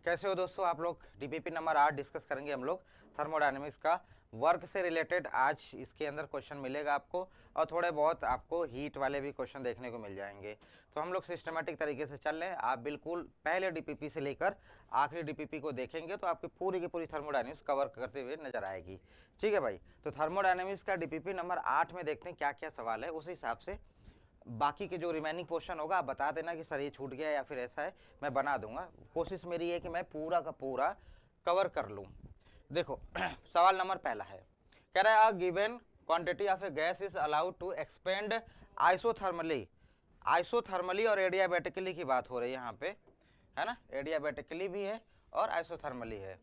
कैसे हो दोस्तों आप लोग। डीपीपी नंबर 8 डिस्कस करेंगे हम लोग थर्मोडायनेमिक्स का वर्क से रिलेटेड। आज इसके अंदर क्वेश्चन मिलेगा आपको और थोड़े बहुत आपको हीट वाले भी क्वेश्चन देखने को मिल जाएंगे। तो हम लोग सिस्टमेटिक तरीके से चल रहे हैं। आप बिल्कुल पहले डीपीपी से लेकर आखिरी डीपीपी को देखेंगे तो आपकी पूरी की पूरी थर्मोडायनेमिक्स कवर करते हुए नजर आएगी। ठीक है भाई, तो थर्मोडायनेमिक्स का डीपीपी नंबर 8 में देखते हैं क्या क्या सवाल है, उस हिसाब से बाकी के जो रिमेनिंग पोर्शन होगा आप बता देना कि सर ये छूट गया या फिर ऐसा है, मैं बना दूंगा। कोशिश मेरी है कि मैं पूरा का पूरा कवर कर लूँ। देखो सवाल नंबर पहला है, कह रहा है given quantity of a gas is allowed to expand isothermally. Isothermally और एडियाबैटिकली की बात हो रही है यहाँ पे, है ना। एडियाबैटिकली भी है और आइसोथर्मली है।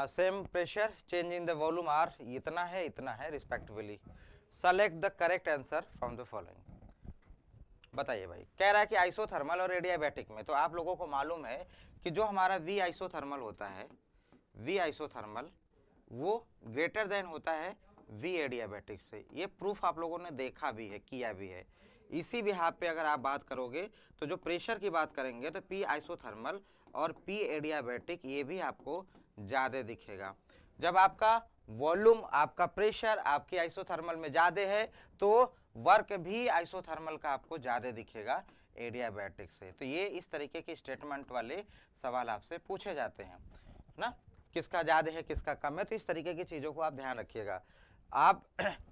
Same pressure, change in the volume are इतना है respectively. Select the correct answer from the following. बताइए भाई, कह रहा है कि आइसोथर्मल और एडियाबैटिक में तो आप लोगों को मालूम है कि जो हमारा वी आइसोथर्मल होता है, वी आइसोथर्मल वो ग्रेटर देन होता है वी एडियाबैटिक से। ये प्रूफ आप लोगों ने देखा भी है, किया भी है। इसी बिहार पे अगर आप बात करोगे तो जो प्रेशर की बात करेंगे तो पी आइसोथर्मल और पी एडियाबैटिक ये भी आपको ज़्यादा दिखेगा। जब आपका वॉल्यूम, आपका प्रेशर आपकी आइसोथर्मल में ज़्यादा है तो वर्क भी आइसोथर्मल का आपको ज़्यादा दिखेगा एडियाबैटिक से। तो ये इस तरीके के स्टेटमेंट वाले सवाल आपसे पूछे जाते हैं ना, किसका ज़्यादा है किसका कम है। तो इस तरीके की चीज़ों को आप ध्यान रखिएगा। आप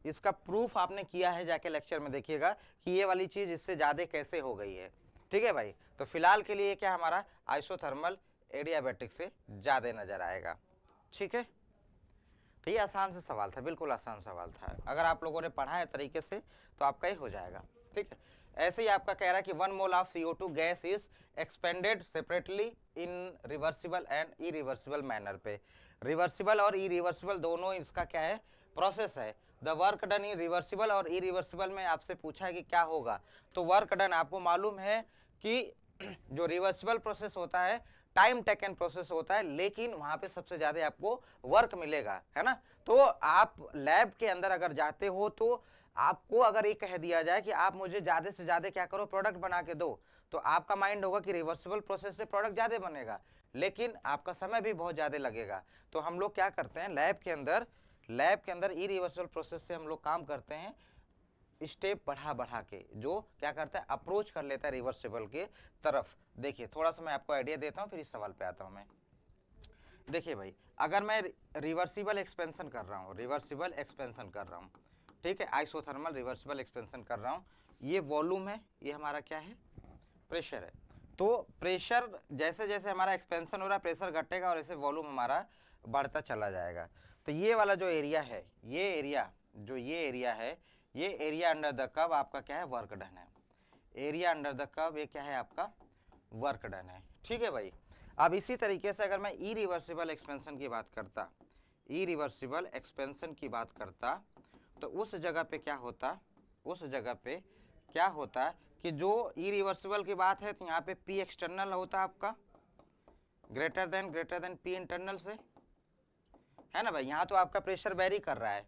इसका प्रूफ आपने किया है, जाके लेक्चर में देखिएगा कि ये वाली चीज़ इससे ज़्यादा कैसे हो गई है। ठीक है भाई, तो फिलहाल के लिए क्या हमारा आइसोथर्मल एडियाबैटिक से ज़्यादा नज़र आएगा। ठीक है, तो ये आसान से सवाल था, बिल्कुल आसान सवाल था। अगर आप लोगों ने पढ़ा है तरीके से तो आपका ही हो जाएगा। ठीक है, ऐसे ही आपका कह रहा है कि 1 mole of CO2 gas is expanded separately in reversible and irreversible manner पे। रिवर्सिबल और इरिवर्सिबल दोनों इसका क्या है, प्रोसेस है। The work done in reversible और इरिवर्सिबल में आपसे पूछा है कि क्या होगा, तो वर्क डन आपको मालूम है कि जो रिवर्सिबल प्रोसेस होता है टाइम टेकन प्रोसेस होता है, लेकिन वहां पे सबसे ज्यादा आपको वर्क मिलेगा, है ना। तो आप लैब के अंदर अगर जाते हो तो आपको अगर ये कह दिया जाए कि आप मुझे ज्यादा से ज्यादा क्या करो, प्रोडक्ट बना के दो, तो आपका माइंड होगा कि रिवर्सिबल प्रोसेस से प्रोडक्ट ज्यादा बनेगा, लेकिन आपका समय भी बहुत ज्यादा लगेगा। तो हम लोग क्या करते हैं लैब के अंदर इरिवर्सिबल प्रोसेस से हम लोग काम करते हैं, स्टेप बढ़ा बढ़ा के, जो क्या करता है अप्रोच कर लेता है रिवर्सिबल के तरफ। देखिए थोड़ा सा मैं आपको आइडिया देता हूँ फिर इस सवाल पे आता हूँ मैं। देखिए भाई, अगर मैं रिवर्सिबल एक्सपेंशन कर रहा हूँ, रिवर्सिबल एक्सपेंशन कर रहा हूँ, ठीक है, आइसोथर्मल रिवर्सिबल एक्सपेंशन कर रहा हूँ, ये वॉल्यूम है, ये हमारा क्या है, प्रेशर है। तो प्रेशर जैसे जैसे हमारा एक्सपेंशन हो रहा है प्रेशर घटेगा और ऐसे वॉल्यूम हमारा बढ़ता चला जाएगा। तो ये वाला जो एरिया है, ये एरिया जो ये एरिया है, ये एरिया अंडर द कर्व आपका क्या है, वर्क डन है। एरिया अंडर द कर्व ये क्या है, आपका वर्क डन है। ठीक है भाई, अब इसी तरीके से अगर मैं इरिवर्सिबल एक्सपेंशन की बात करता, इरिवर्सिबल एक्सपेंशन की बात करता, तो उस जगह पे क्या होता, उस जगह पे क्या होता कि जो इरिवर्सिबल की बात है तो यहाँ पे पी एक्सटर्नल होता आपका ग्रेटर देन पी इंटरनल से, है ना भाई। यहाँ तो आपका प्रेशर वेरी कर रहा है,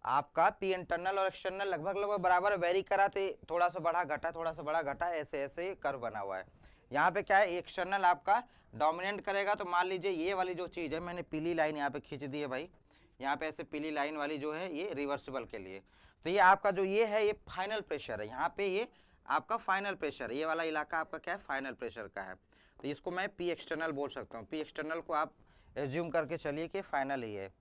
आपका पी इंटरनल और एक्सटर्नल लगभग लगभग बराबर वेरी करा, तो थोड़ा सा बढ़ा घटा थोड़ा सा बढ़ा घटा, ऐसे ऐसे कर्व बना हुआ है। यहाँ पे क्या है, एक्सटर्नल आपका डोमिनेट करेगा। तो मान लीजिए ये वाली जो चीज़ है, मैंने पीली लाइन यहाँ पे खींच दी है भाई, यहाँ पे ऐसे पीली लाइन वाली जो है ये रिवर्सिबल के लिए। तो ये आपका जो ये है ये फाइनल प्रेशर है, यहाँ पे ये आपका फाइनल प्रेशर, ये वाला इलाका आपका क्या है, फाइनल प्रेशर का है। तो इसको मैं पी एक्सटर्नल बोल सकता हूँ। पी एक्सटर्नल को आप एज्यूम करके चलिए कि फाइनल ही है।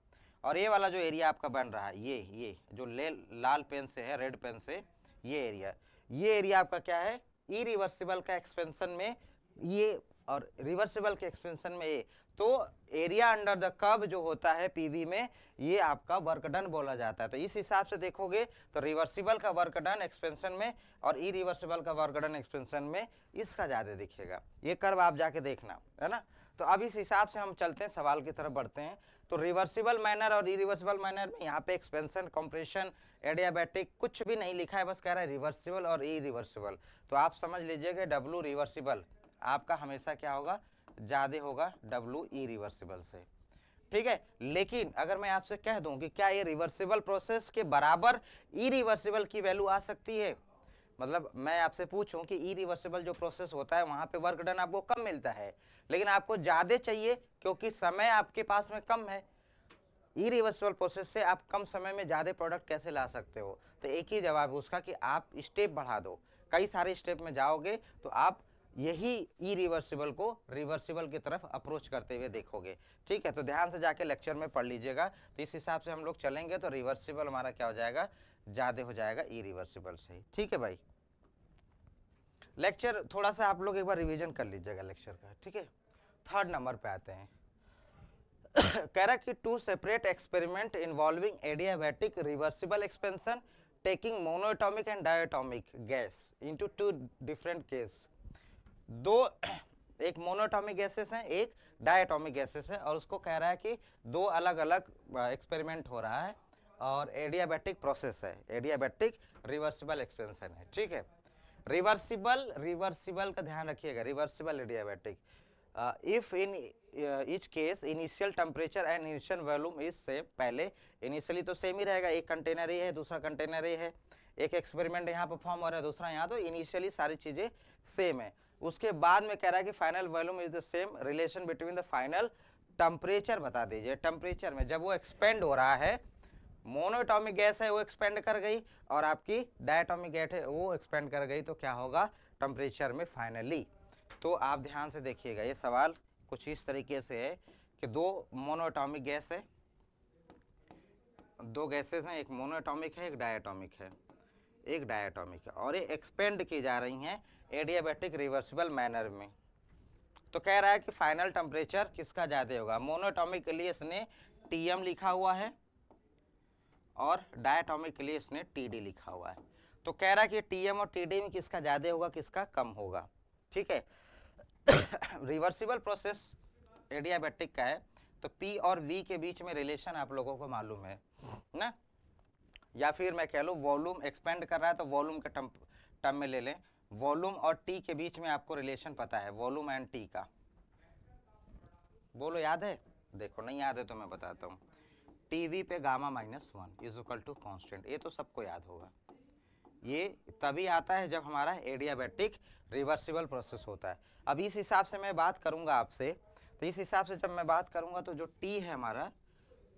और ये वाला जो एरिया आपका बन रहा है, ये जो लाल पेन से है, रेड पेन से, ये एरिया आपका क्या है, इरिवर्सिबल का एक्सपेंशन में ये और रिवर्सिबल के एक्सपेंशन में ये। तो एरिया अंडर द कर्व जो होता है पीवी में, ये आपका वर्क डन बोला जाता है। तो इस हिसाब से देखोगे तो रिवर्सिबल का वर्क डन एक्सपेंशन में और इरिवर्सिबल का वर्क डन एक्सपेंशन में इसका ज्यादा दिखेगा। ये कर्व आप जाके देखना, है ना। तो अब इस हिसाब से हम चलते हैं, सवाल की तरफ बढ़ते हैं। तो रिवर्सिबल मैनर और इरिवर्सिबल मैनर में यहाँ पे एक्सपेंशन, कंप्रेशन, एडियाबैटिक कुछ भी नहीं लिखा है, बस कह रहा है रिवर्सिबल और इरिवर्सिबल। तो आप समझ लीजिएगा डब्लू रिवर्सिबल आपका हमेशा क्या होगा, ज्यादा होगा डब्लू इरिवर्सिबल से। ठीक है, लेकिन अगर मैं आपसे कह दूं कि क्या ये रिवर्सिबल प्रोसेस के बराबर इरिवर्सिबल की वैल्यू आ सकती है, मतलब मैं आपसे पूछूं कि इरिवर्सिबल जो प्रोसेस होता है वहां पे वर्क डन आपको कम मिलता है, लेकिन आपको ज्यादा चाहिए क्योंकि समय आपके पास में कम है। इरिवर्सिबल प्रोसेस से आप कम समय में ज्यादा प्रोडक्ट कैसे ला सकते हो? तो एक ही जवाब है उसका कि आप स्टेप बढ़ा दो, कई सारे स्टेप में जाओगे तो आप यही इरिवर्सिबल को रिवर्सिबल की तरफ अप्रोच करते हुए देखोगे। ठीक है, तो ध्यान से जाके लेक्चर में पढ़ लीजिएगा, तो इस हिसाब से हम लोग चलेंगे तो रिवर्सिबल हमारा क्या हो जाएगा, ज्यादा हो जाएगा इरिवर्सिबल से ही। ठीक है भाई, लेक्चर थोड़ा सा आप लोग एक बार रिवीजन कर लीजिएगा लेक्चर का। ठीक है, थर्ड नंबर पे आते हैं। कह रहा कि two separate experiment involving adiabatic reversible expansion taking monoatomic and diatomic gas into two different case. दो एक मोनोएटॉमिक गैसेस हैं, एक डायटोमिक गैसेस है, और उसको कह रहा है कि दो अलग अलग एक्सपेरिमेंट हो रहा है और एडियाबैटिक प्रोसेस है, एडियाबैटिक रिवर्सिबल एक्सपेंशन है। ठीक है, रिवर्सिबल का ध्यान रखिएगा, reversible adiabatic. If in each case initial temperature and initial volume is same, पहले इनिशियली तो सेम ही रहेगा, एक कंटेनर ही है, दूसरा कंटेनर ही है, एक एक्सपेरिमेंट यहाँ परफॉर्म हो रहा है, दूसरा यहाँ, तो इनिशियली सारी चीजें सेम है। उसके बाद में कह रहा है कि final volume is the same, relation between the final temperature बता दीजिए। टेम्परेचर में जब वो एक्सपेंड हो रहा है, मोनोएटॉमिक गैस है वो एक्सपेंड कर गई और आपकी डायटोमिक गैस है वो एक्सपेंड कर गई, तो क्या होगा टेम्परेचर में फाइनली। तो आप ध्यान से देखिएगा, ये सवाल कुछ इस तरीके से है कि दो मोनोएटॉमिक गैस है, दो गैसेस हैं, एक मोनोएटॉमिक है, एक डायटोमिक है, एक डायटोमिक है, और ये एक्सपेंड की जा रही हैं एडियाबैटिक रिवर्सिबल मैनर में। तो कह रहा है कि फाइनल टेम्परेचर किसका ज्यादा होगा, मोनोएटॉमिक के लिए इसने टीएम लिखा हुआ है और डायटोमिक के लिए इसने टीडी लिखा हुआ है। तो कह रहा है कि टीएम और टीडी में किसका ज्यादा होगा, किसका कम होगा। ठीक है, रिवर्सिबल प्रोसेस एडियाबैटिक का है, तो पी और वी के बीच में रिलेशन आप लोगों को मालूम है ना, या फिर मैं कह लूँ वॉल्यूम एक्सपेंड कर रहा है तो वॉल्यूम के टर्म में ले लें, वॉल्यूम और टी के बीच में आपको रिलेशन पता है, वॉल्यूम एंड टी का। बोलो याद है? देखो नहीं याद है तो मैं बताता हूँ, टीवी पे gamma -1 is equal to constant, ये तो सबको याद होगा। ये तभी आता है जब हमारा एडियाबैटिक रिवर्सिबल प्रोसेस होता है। अब इस हिसाब से मैं बात करूंगा आपसे, तो इस हिसाब से जब मैं बात करूंगा तो जो टी है हमारा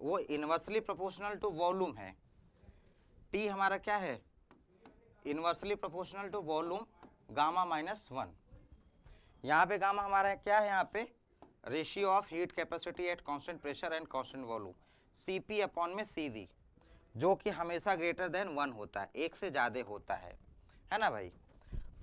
वो इनवर्सली प्रोपोर्शनल टू वॉल्यूम है। टी हमारा क्या है, inversely proportional to volume gamma -1। यहाँ पे गामा हमारा क्या है, यहाँ पे ratio of heat capacity at constant pressure and constant volume, CP upon में सीवी, जो कि हमेशा ग्रेटर देन 1 होता है, एक से ज्यादा होता है ना भाई।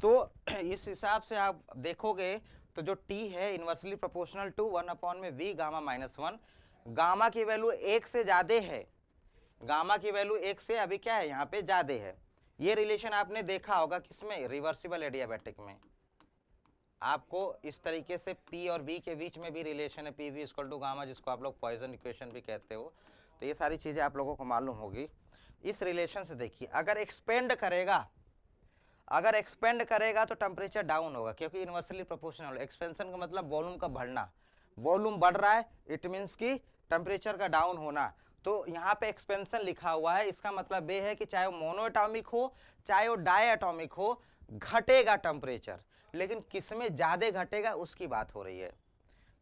तो इस हिसाब से आप देखोगे तो जो T है इनवर्सली प्रोपोर्शनल टू 1 अपॉन में V गामा -1, गामा की वैल्यू 1 से ज्यादा है, गामा की वैल्यू 1 से अभी क्या है यहाँ पे ज्यादा है। ये रिलेशन आपने देखा होगा किसमें, रिवर्सिबल एडियाबैटिक में। आपको इस तरीके से P और V के बीच में भी रिलेशन है, PV इक्वल टू गामा, जिसको आप लोग पॉइजन इक्वेशन भी कहते हो। तो ये सारी चीजें आप लोगों को मालूम होगी। इस रिलेशन से देखिए, अगर एक्सपेंड करेगा तो टेम्परेचर डाउन होगा, क्योंकि इनवर्सली प्रोपोर्शनल, एक्सपेंशन का मतलब वॉल्यूम का बढ़ना, वॉल्यूम बढ़ रहा है इट मीन्स की टेम्परेचर का डाउन होना। तो यहाँ पे एक्सपेंशन लिखा हुआ है, इसका मतलब ये है कि चाहे वो मोनोएटॉमिक हो चाहे वो डायटोमिक हो, घटेगा टेम्परेचर, लेकिन किसमें ज्यादा घटेगा उसकी बात हो रही है,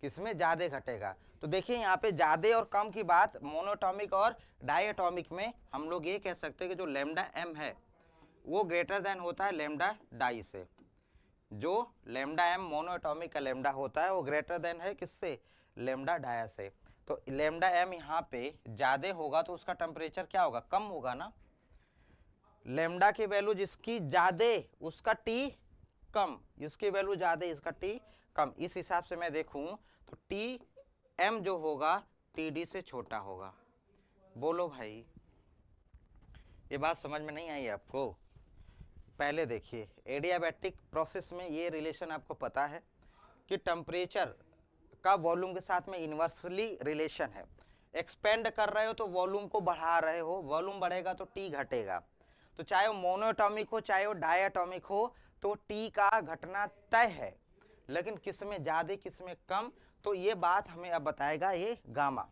किसमें ज्यादा घटेगा। तो देखिए यहाँ पे ज्यादा और कम की बात मोनोएटॉमिक और डायटोमिक में हम लोग ये कह सकते हैं कि जो लैम्डा एम है वो ग्रेटर देन होता है लैम्डा डाई से, जो लैम्डा एम मोनोएटॉमिक का लैम्डा होता है वो ग्रेटर देन है किससे, लैम्डा डाया से। तो लैम्डा एम यहाँ पे ज्यादा होगा तो उसका टेम्परेचर क्या होगा, कम होगा ना। लैम्डा की वैल्यू जिसकी ज्यादा उसका टी कम, इसकी वैल्यू ज्यादा इसका टी कम। इस हिसाब से मैं देखूं तो टी एम जो होगा टी डी से छोटा होगा। बोलो भाई, ये बात समझ में नहीं आई आपको? पहले देखिए, एडियाबैटिक प्रोसेस में ये रिलेशन आपको पता है कि टेम्परेचर का वॉल्यूम के साथ में इन्वर्सली रिलेशन है। एक्सपेंड कर रहे हो तो वॉल्यूम को बढ़ा रहे हो, वॉल्यूम बढ़ेगा तो टी घटेगा। तो चाहे वो मोनोएटॉमिक हो चाहे वो डायटोमिक हो, तो टी का घटना तय है, लेकिन किस में ज्यादा किस में कम, तो ये बात हमें अब बताएगा ये गामा।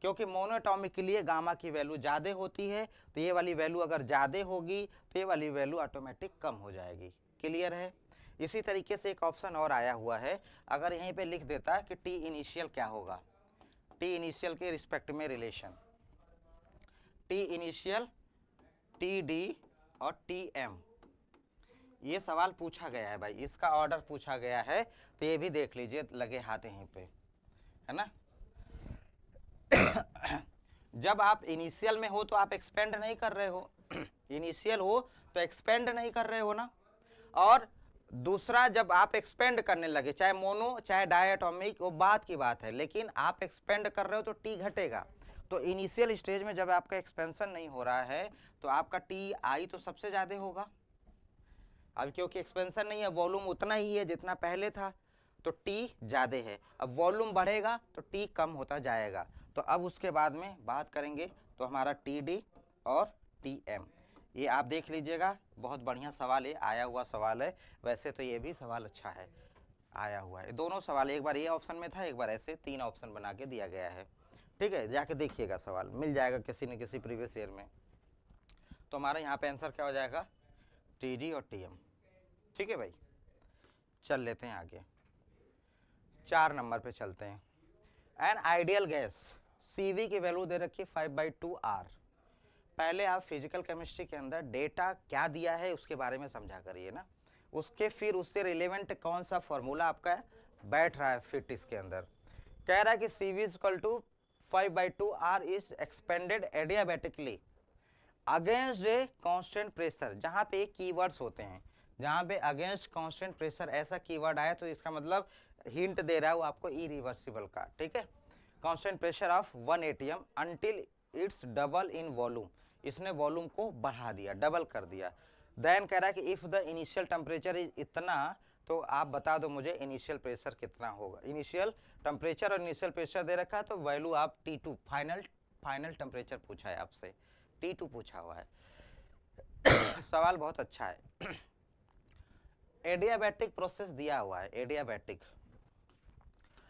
क्योंकि मोनोएटॉमिक के लिए गामा की वैल्यू ज़्यादा होती है, तो ये वाली वैल्यू अगर ज़्यादा होगी तो ये वाली वैल्यू ऑटोमेटिक कम हो जाएगी। क्लियर है। इसी तरीके से एक ऑप्शन और आया हुआ है, अगर यहीं पे लिख देता कि टी इनिशियल क्या होगा, टी इनिशियल के रिस्पेक्ट में relation, T initial, T D और टी एम, ये सवाल पूछा गया है भाई, इसका ऑर्डर पूछा गया है, तो ये भी देख लीजिए लगे हाथ यहीं पे, है ना। जब आप इनिशियल में हो तो आप एक्सपेंड नहीं कर रहे हो, इनिशियल हो तो एक्सपेंड नहीं कर रहे हो ना। और दूसरा, जब आप एक्सपेंड करने लगे, चाहे मोनो चाहे डायटोमिक, वो बात की बात है, लेकिन आप एक्सपेंड कर रहे हो तो टी घटेगा। तो इनिशियल स्टेज में जब आपका एक्सपेंशन नहीं हो रहा है तो आपका टी आई तो सबसे ज़्यादा होगा। अब क्योंकि एक्सपेंशन नहीं है, वॉल्यूम उतना ही है जितना पहले था, तो टी ज़्यादा है। अब वॉल्यूम बढ़ेगा तो टी कम होता जाएगा। तो अब उसके बाद में बात करेंगे तो हमारा टी डी और टी एम, ये आप देख लीजिएगा, बहुत बढ़िया सवाल है, आया हुआ सवाल है। वैसे तो ये भी सवाल अच्छा है, आया हुआ है। दोनों सवाल, एक बार ये ऑप्शन में था, एक बार ऐसे, 3 ऑप्शन बना के दिया गया है। ठीक है, जाके देखिएगा, सवाल मिल जाएगा किसी न किसी प्रीवियस ईयर में। तो हमारा यहाँ पे आंसर क्या हो जाएगा, टी डी और टी एम। ठीक है भाई, चल लेते हैं आगे, 4 नंबर पे चलते हैं। एन आइडियल गैस CV की वैल्यू दे रखी है 5/2 R। पहले आप फिजिकल केमिस्ट्री के अंदर डेटा क्या दिया है उसके बारे में समझा करिए ना, उसके फिर उससे रिलेवेंट कौन सा फॉर्मूला आपका बैठ रहा है फिट इसके अंदर। कह रहा है कि CV = 5/2 R is expanded adiabatically against a constant pressure. जहाँ पे एक कीवर्ड्स होते हैं, जहाँ पे अगेंस्ट कांस्टेंट प्रेशर ऐसा कीवर्ड आया तो इसका मतलब हिंट दे रहा है वो आपको इरिवर्सिबल का। ठीक है, constant pressure of 1 atm until it's double in volume, इसने वॉल्यूम को बढ़ा दिया, डबल कर दिया। देन कह रहा है कि if the initial temperature is इतना, तो आप बता दो मुझे इनिशियल प्रेशर कितना होगा। इनिशियल टेम्परेचर और इनिशियल प्रेशर दे रखा है, तो वैल्यू आप T2 फाइनल टेम्परेचर पूछा है आपसे, T2 पूछा हुआ है। सवाल बहुत अच्छा है। एडियाबैटिक प्रोसेस दिया हुआ है, एडियाबैटिक।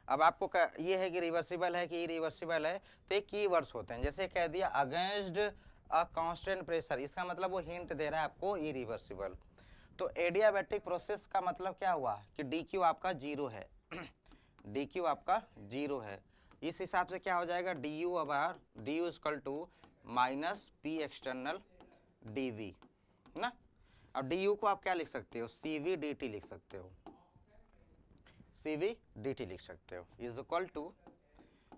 अब आपको ये है कि रिवर्सिबल है कि इरिवर्सिबल है, तो एक कीवर्ड्स होते हैं, जैसे कह दिया अगेंस्ट अ कांस्टेंट प्रेशर, इसका मतलब वो हिंट दे रहा है आपको इरिवर्सिबल। तो एडियाबैटिक प्रोसेस का मतलब क्या हुआ कि DQ आपका 0 है, DQ आपका 0 है। इस हिसाब से क्या हो जाएगा, DU = -P एक्सटर्नल DV ना। अब DU को आप क्या लिख सकते हो, CVDT लिख सकते हो, CVDT लिख सकते हो, is equal to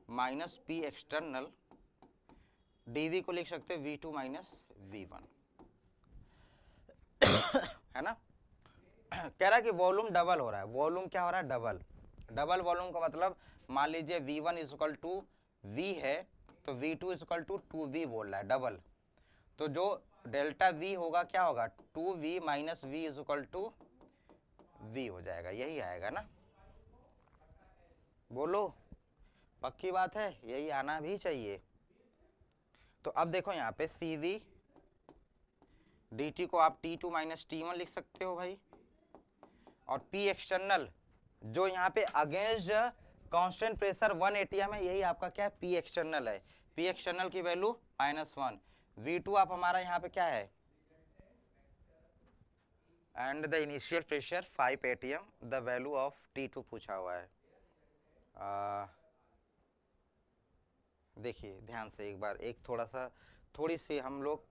-P external, DV को लिख सकते हो V2 - V1, है ना। कह रहा है कि वॉल्यूम डबल हो रहा है, वॉल्यूम क्या हो रहा है, डबल। डबल वॉल्यूम का मतलब मान लीजिए V1 = V है, तो V2 = 2V बोल रहा है, डबल। तो जो डेल्टा V होगा क्या होगा, 2V - V = V हो जाएगा, यही आएगा ना। बोलो, पक्की बात है, यही आना भी चाहिए। तो अब देखो यहाँ पे CVDT को आप T2 - T1 लिख सकते हो भाई, और P एक्सटर्नल जो यहाँ पे अगेंस्ट कांस्टेंट प्रेशर 1 atm है, यही आपका क्या है, P एक्सटर्नल है। P एक्सटर्नल की वैल्यू -1, V2 आप हमारा यहाँ पे क्या है, and the initial pressure 5 atm, the value of T2 पूछा हुआ है। देखिए ध्यान से एक बार, एक थोड़ी सी हम लोग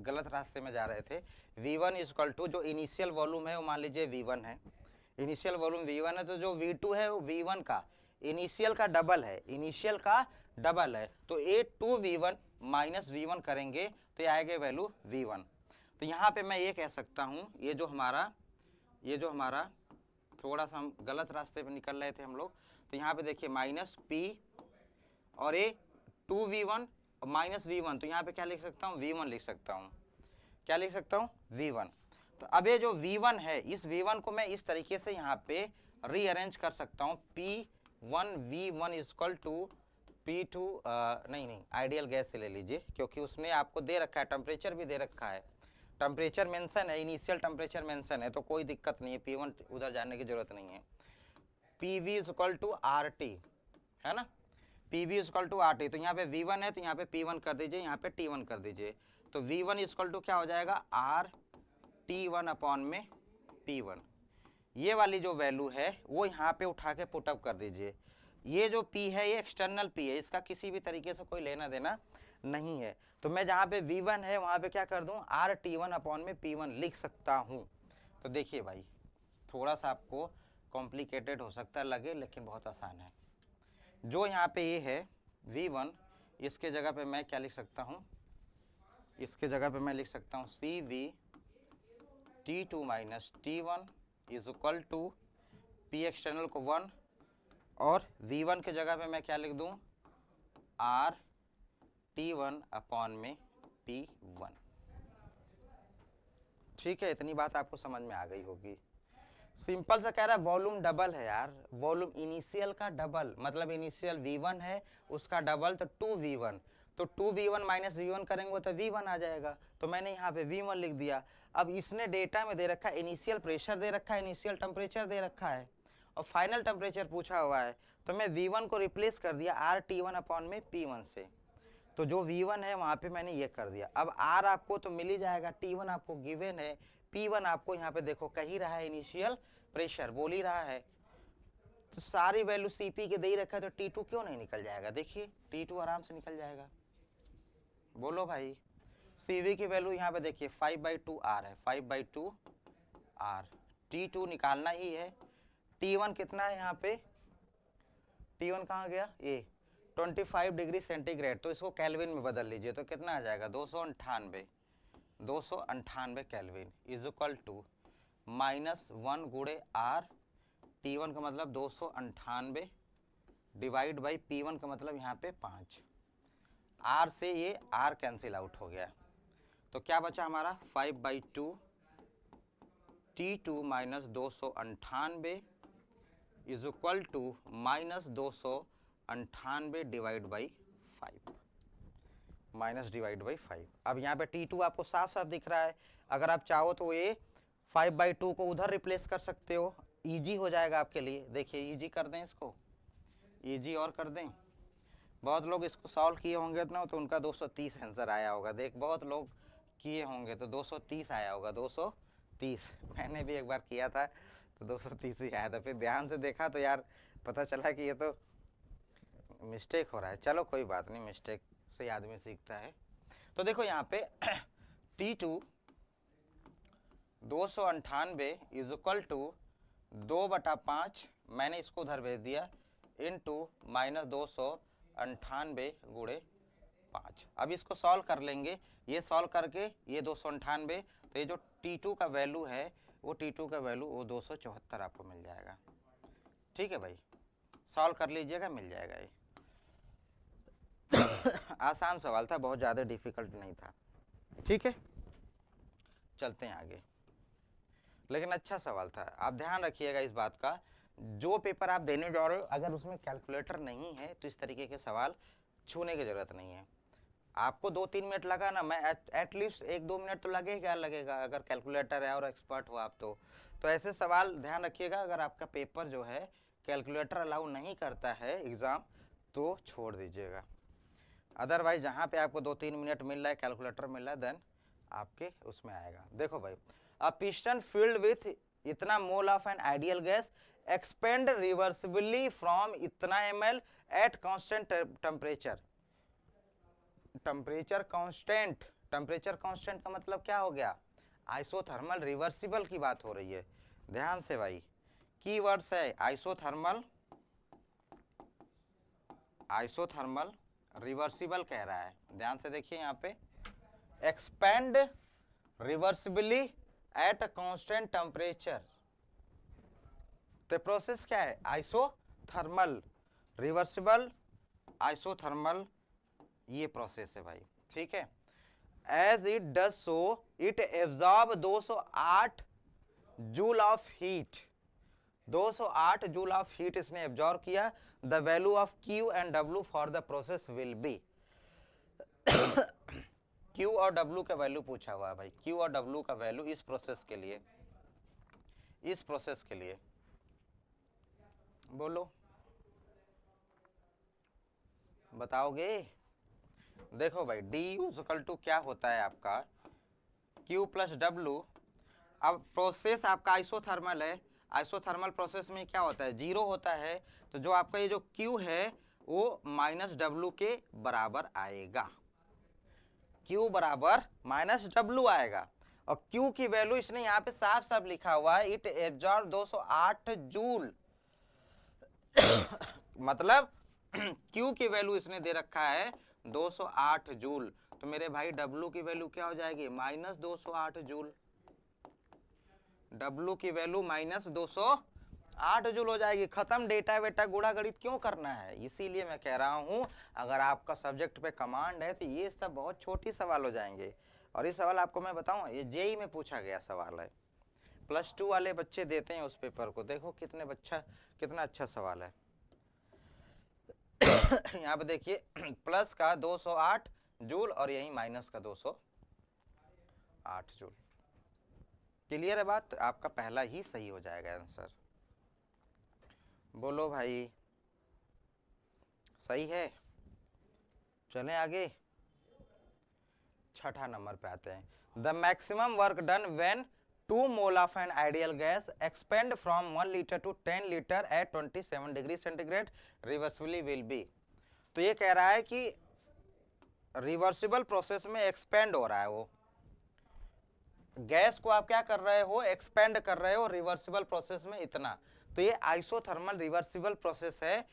गलत रास्ते में जा रहे थे। V1 = जो इनिशियल वॉल्यूम है वो मान लीजिए V1 है, इनिशियल वॉल्यूम V1 है, तो जो V2 है वो V1 का इनिशियल का डबल है, इनिशियल का डबल है, तो ये 2V1 - V1 करेंगे तो ये आएगा वैल्यू V1। तो यहाँ पे मैं ये कह सकता हूँ, ये जो हमारा थोड़ा सा हम गलत रास्ते पे निकल रहे थे हम लोग, तो यहाँ पे देखिए -P और ये 2V1 -V1, तो यहाँ पे क्या लिख सकता हूँ, V1 लिख सकता हूँ, क्या लिख सकता हूँ, V1। तो अब ये जो V1 है, इस V1 को मैं इस तरीके से यहाँ पे रीअरेंज कर सकता हूँ, P1V1 = P2 नहीं आइडियल गैस से ले लीजिए, क्योंकि उसने आपको दे रखा है, टेम्परेचर भी दे रखा है, टेम्परेचर मेंशन है, इनिशियल टेम्परेचर मेंशन है, तो कोई दिक्कत नहीं है, P1 उधर जाने की जरूरत नहीं है। PV = RT, है ना। P V equal to R T, तो यहाँ पे वी वन है तो यहाँ पे पी वन कर दीजिए, यहाँ पे टी वन कर दीजिए, तो वी वन इक्वल टू क्या हो जाएगा आर टी वन अपॉन में पी वन। ये वाली जो वैल्यू है वो यहाँ पे उठा के पुटअप कर दीजिए। ये जो P है ये एक्सटर्नल P है, इसका किसी भी तरीके से कोई लेना देना नहीं है। तो मैं जहाँ पे V1 है वहाँ पे क्या कर दूँ आर टी वन अपॉन में P1 लिख सकता हूँ। तो देखिए भाई थोड़ा सा आपको कॉम्प्लिकेटेड हो सकता है लगे, लेकिन बहुत आसान है। जो यहाँ पे ये है V1, इसके जगह पे मैं क्या लिख सकता हूँ, इसके जगह पे मैं लिख सकता हूँ C V T two minus T one is equal to P external को 1, और V1 के जगह पे मैं क्या लिख दूं आर टी वन अपॉन में P1। ठीक है, इतनी बात आपको समझ में आ गई होगी। सिंपल सा कह रहा है वॉल्यूम डबल है यार, वॉल्यूम इनिशियल का डबल, मतलब इनिशियल V1 है उसका डबल तो 2V1, तो 2V1 माइनस V1 करेंगे तो V1 आ जाएगा, तो मैंने यहाँ पे V1 लिख दिया। अब इसने डेटा में दे रखा है इनिशियल प्रेशर दे रखा है, इनिशियल टेम्परेचर दे रखा है और फाइनल टेम्परेचर पूछा हुआ है, तो मैं V1 को रिप्लेस कर दिया आर टी वन अपॉन में P1 से, तो जो V1 है वहाँ पे मैंने ये कर दिया। अब R आपको तो मिल ही जाएगा, T1 आपको गिवन है, P1 आपको यहाँ पे देखो कह ही रहा है इनिशियल प्रेशर बोल ही रहा है, तो सारी वैल्यू Cp के दे ही रखा है, तो T2 क्यों नहीं निकल जाएगा, देखिए T2 आराम से निकल जाएगा। बोलो भाई Cv की वैल्यू यहाँ पे देखिए 5/2 R है, 5/2 R, T2 निकालना ही है। T1 कितना है यहाँ पे, T1 कहाँ गया ये 25 डिग्री सेंटीग्रेड, तो इसको केल्विन में बदल लीजिए तो कितना आ जाएगा 298 केल्विन इज इक्वल टू -1 गुणे आर T1 का मतलब 298 डिवाइड बाई P1 का मतलब यहाँ पे 5, R से ये R कैंसिल आउट हो गया, तो क्या बचा हमारा 5/2 T2 minus 298 is equal to -298 divide by 5, minus divide by 5। अब यहाँ पे T2 आपको साफ साफ दिख रहा है, अगर आप चाहो तो ये 5/2 को उधर रिप्लेस कर सकते हो, इजी हो जाएगा आपके लिए। देखिए इजी कर दें, इसको इजी और कर दें। बहुत लोग इसको सॉल्व किए होंगे ना तो उनका 230 आंसर आया होगा, देख बहुत लोग किए होंगे तो 230 आया होगा, 230। मैंने भी एक बार किया था तो 230 ही आया था, फिर ध्यान से देखा तो यार पता चला कि ये तो मिस्टेक हो रहा है। चलो कोई बात नहीं, मिस्टेक से आदमी सीखता है। तो देखो यहाँ पे T2 298 इज इक्वल टू 2/5, मैंने इसको उधर भेज दिया, इनटू -298 गुणे 5। अब इसको सॉल्व कर लेंगे, ये सॉल्व करके ये 298, तो ये जो T2 का वैल्यू है वो T2 का वैल्यू वो 274 आपको मिल जाएगा। ठीक है भाई, सॉल्व कर लीजिएगा, मिल जाएगा ये। आसान सवाल था, बहुत ज़्यादा डिफिकल्ट नहीं था। ठीक है, चलते हैं आगे, लेकिन अच्छा सवाल था। आप ध्यान रखिएगा इस बात का, जो पेपर आप देने जा रहे हो अगर उसमें कैलकुलेटर नहीं है तो इस तरीके के सवाल छूने की जरूरत नहीं है। आपको 2-3 मिनट लगा ना, मैं एटलीस्ट 1-2 मिनट तो लगेगा अगर कैलकुलेटर है और एक्सपर्ट हो आप तो ऐसे सवाल ध्यान रखिएगा। अगर आपका पेपर जो है कैलकुलेटर अलाउ नहीं करता है एग्ज़ाम तो छोड़ दीजिएगा, अदरवाइज जहाँ पे आपको 2-3 मिनट मिल रहा है कैलकुलेटर मिल रहा है देन आपके उसमें आएगा। देखो भाई, अ पिस्टन फिल्ड विथ इतना मोल of an ideal gas expand reversibly from इतना ml eight constant temperature. Temperature constant का मतलब क्या हो गया, आइसोथर्मल रिवर्सिबल की बात हो रही है। ध्यान से भाई, कीवर्ड्स है आइसोथर्मल रिवर्सिबल कह रहा है, ध्यान से देखिए यहाँ पे expand reversibly at constant temperature, तो प्रोसेस क्या है आइसोथर्मल, रिवर्सिबल आइसोथर्मल, ये प्रोसेस है भाई। ठीक है, as it does so it absorb 208 joule of heat, 208 joule of heat इसने एब्जॉर्ब किया। The value of Q and W for the process will be. Q और W का वैल्यू पूछा हुआ है भाई, Q और W का वैल्यू इस प्रोसेस के लिए बोलो। बताओगे? देखो भाई डी यू इक्वल टू क्या होता है आपका Q प्लस डब्लू। अब प्रोसेस आपका आइसोथर्मल है, आइसोथर्मल प्रोसेस में क्या होता है, जीरो होता है, तो जो आपका ये जो Q है वो माइनस डब्लू के बराबर आएगा, Q बराबर माइनस डब्लू आएगा। और Q की वैल्यू इसने यहाँ पे साफ साफ लिखा हुआ है, इट एब्जॉर्ब 208 जूल मतलब Q की वैल्यू इसने दे रखा है 208 जूल, तो मेरे भाई W की वैल्यू क्या हो जाएगी, माइनस 208 जूल। W की वैल्यू माइनस 208 जूल हो जाएगी। खत्म, डेटा वेटा गुणा गणित क्यों करना है। इसीलिए मैं कह रहा हूं अगर आपका सब्जेक्ट पे कमांड है तो ये सब बहुत छोटी सवाल हो जाएंगे। और ये सवाल आपको मैं बताऊं, ये जेई में पूछा गया सवाल है, +2 वाले बच्चे देते हैं उस पेपर को, देखो कितना अच्छा सवाल है। यहाँ पे देखिए प्लस का 208 जूल और यही माइनस का 208 जूल। क्लियर है बात, आपका पहला ही सही हो जाएगा आंसर। बोलो भाई, सही है। चलें आगे, छठा नंबर पे आते हैं। The maximum work done when 2 mole of an ideal gas expand from 1 litre to 10 litre at 27 degree centigrade reversibly will be. तो ये कह रहा है कि रिवर्सिबल प्रोसेस में एक्सपेंड हो रहा है, वो गैस को आप क्या कर रहे हो, एक्सपेंड कर रहे हो रिवर्सिबल प्रोसेस में इतना। तो ये आइसोथर्मल रिवर्सिबल प्रोसेस है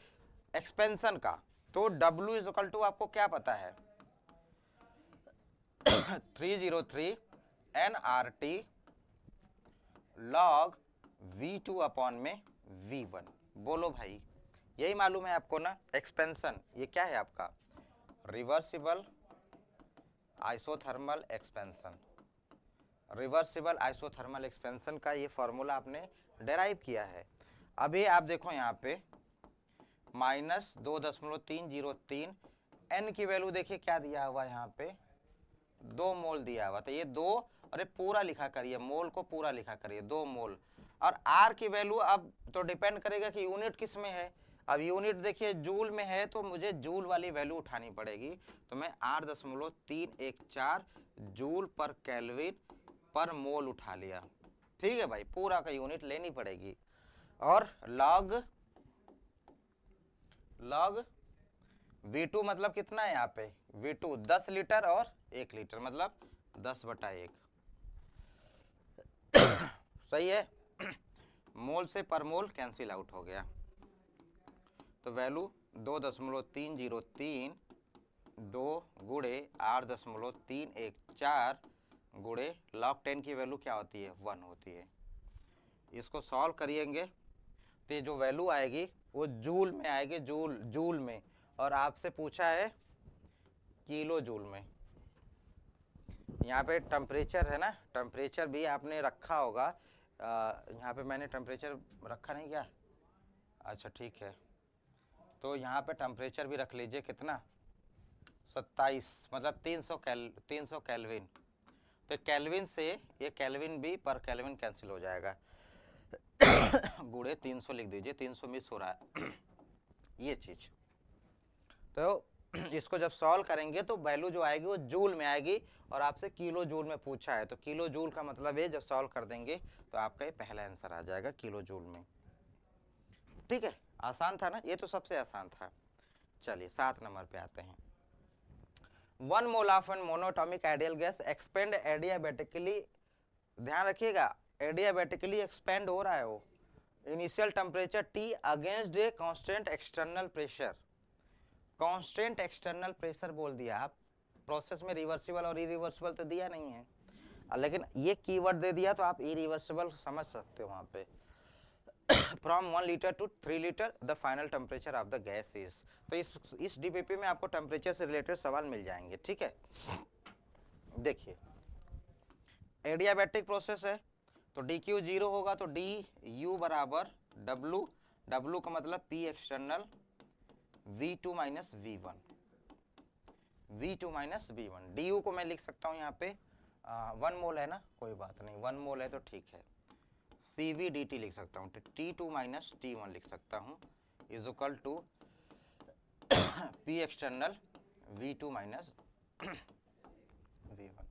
एक्सपेंशन का। तो W इज इक्वल टू आपको क्या पता है 303 nRT log V2 अपॉन में V1। बोलो भाई, यही मालूम है आपको ना, एक्सपेंशन ये क्या है आपका, reversible isothermal expansion. Reversible isothermal expansion का ये फॉर्मूला आपने डेराइव किया है। अभी आप देखो यहाँ पे माइनस 2.303 n की वैल्यू देखिए क्या दिया हुआ है, यहाँ पे 2 मोल दिया हुआ, तो ये 2, अरे पूरा लिखा करिए, मोल को पूरा लिखा करिए 2 मोल। और R की वैल्यू अब तो डिपेंड करेगा कि यूनिट किस में है। अब यूनिट देखिए जूल में है तो मुझे जूल वाली वैल्यू उठानी पड़ेगी, तो मैं 8.314 जूल पर केल्विन पर मोल उठा लिया। ठीक है भाई, पूरा का यूनिट लेनी पड़ेगी। और लॉग V2 मतलब कितना है यहाँ पे, V2 10 लीटर और 1 लीटर मतलब 10/1 सही है। मोल से पर मोल कैंसिल आउट हो गया, तो वैल्यू 2.303 2 गुणे 8.314 गुणे log 10 की वैल्यू क्या होती है, 1 होती है। इसको सॉल्व करिएंगे तो ये जो वैल्यू आएगी वो जूल में आएगी, जूल में, और आपसे पूछा है किलो जूल में। यहाँ पे टेम्परेचर है ना, टेम्परेचर भी आपने रखा होगा, यहाँ पे मैंने टेम्परेचर रखा नहीं क्या, अच्छा ठीक है, तो यहाँ पे टेम्परेचर भी रख लीजिए, कितना 27 मतलब 300 केल्विन। तो केल्विन से ये केल्विन भी पर केल्विन कैंसिल हो जाएगा गुणे 300 लिख दीजिए, 300 मिस हो रहा है ये चीज। तो इसको जब सॉल्व करेंगे तो वैल्यू जो आएगी वो जूल में आएगी, और आपसे किलो जूल में पूछा है, तो किलो जूल का मतलब है जब सॉल्व कर देंगे तो आपका ये पहला आंसर आ जाएगा किलो जूल में। ठीक है, आसान था ना, ये तो सबसे आसान था। चलिए 7 नंबर पे आते हैं। 1 mole of an monatomic ideal gas expand adiabatically, ध्यान रखिएगा एडियाबेटिकली एक्सपेंड हो रहा है वो, initial temperature T against a constant external pressure. Constant external pressure बोल दिया आप, प्रोसेस में रिवर्सिबल और इरिवर्सिबल तो दिया नहीं है, लेकिन ये कीवर्ड दे दिया तो आप इरिवर्सिबल समझ सकते हो वहां पे। From 1 litre to 3 litre the final temperature of the gas is. तो इस डीपीपी में आपको टेम्परेचर से रिलेटेड सवाल मिल जाएंगे। ठीक है, देखिए एडियाबैटिक प्रोसेस है तो DQ 0 होगा, तो DU बराबर W का मतलब P external V2 minus V1, DU को मैं लिख सकता हूँ यहाँ पे 1 मोल है ना, कोई बात नहीं 1 मोल है तो ठीक है, CVDT लिख सकता हूँ, T2 माइनस T1 लिख सकता हूँ, is equal to P external V2 minus V1.